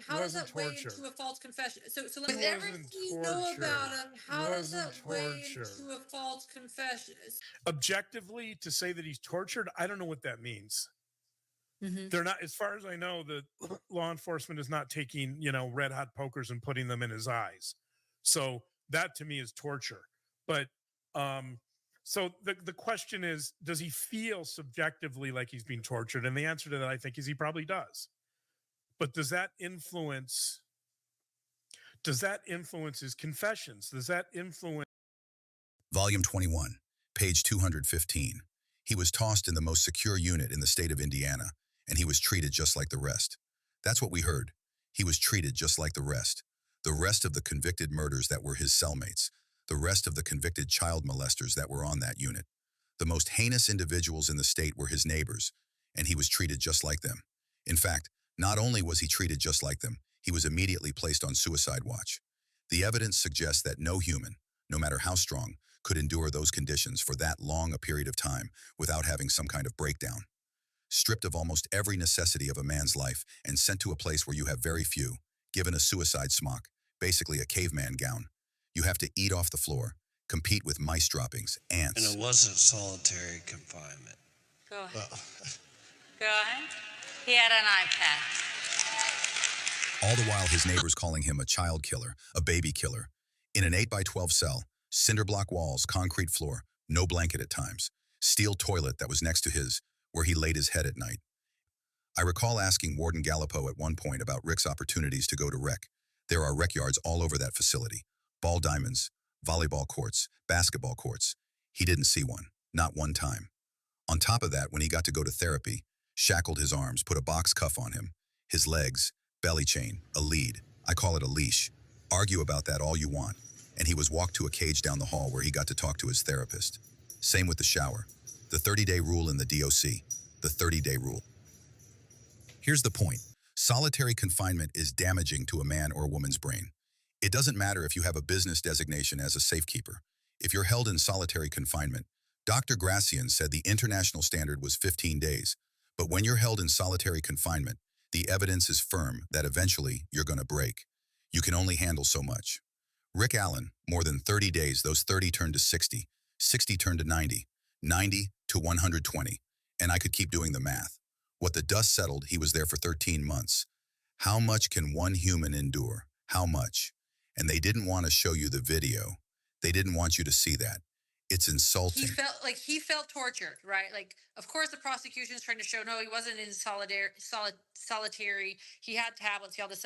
how does wasn't that weigh torture. into a false confession? So It with wasn't everything you know about torture. him, It how does wasn't that weigh torture. into a false confession? Objectively, to say that he's tortured, I don't know what that means. Mm-hmm. They're not, as far as I know, the law enforcement is not taking, red hot pokers and putting them in his eyes. So that to me is torture. But so the question is, does he feel subjectively like he's being tortured? And the answer to that, I think, is he probably does. But does that influence his confessions? Does that influence Volume 21, page 215. He was tossed in the most secure unit in the state of Indiana, and he was treated just like the rest. That's what we heard. He was treated just like the rest. The rest of the convicted murders that were his cellmates. The rest of the convicted child molesters that were on that unit. The most heinous individuals in the state were his neighbors, and he was treated just like them. In fact, not only was he treated just like them, he was immediately placed on suicide watch. The evidence suggests that no human, no matter how strong, could endure those conditions for that long a period of time without having some kind of breakdown. Stripped of almost every necessity of a man's life and sent to a place where you have very few, given a suicide smock, basically a caveman gown. You have to eat off the floor, compete with mice droppings, ants. And it wasn't solitary confinement. Go ahead. Go ahead. He had an iPad. All the while his neighbors calling him a child killer, a baby killer. In an 8x12 cell, cinder block walls, concrete floor, no blanket at times, steel toilet that was next to his, where he laid his head at night. I recall asking Warden Gallipo at one point about Rick's opportunities to go to rec. There are rec yards all over that facility. Ball diamonds, volleyball courts, basketball courts. He didn't see one, not one time. On top of that, when he got to go to therapy, shackled his arms, put a box cuff on him, his legs, belly chain, a lead. I call it a leash. Argue about that all you want. And he was walked to a cage down the hall where he got to talk to his therapist. Same with the shower. The 30-day rule in the DOC. The 30-day rule. Here's the point. Solitary confinement is damaging to a man or a woman's brain. It doesn't matter if you have a business designation as a safekeeper. If you're held in solitary confinement, Dr. Gracian said the international standard was 15 days. But when you're held in solitary confinement, the evidence is firm that eventually you're going to break. You can only handle so much. Rick Allen, more than 30 days, those 30 turned to 60, 60 turned to 90, 90 to 120, and I could keep doing the math. What the dust settled, he was there for 13 months. How much can one human endure? How much? And they didn't want to show you the video. They didn't want you to see that. It's insulting. He felt tortured, right? Like, of course, the prosecution is trying to show no, he wasn't in solitary. He had tablets, he had all this stuff.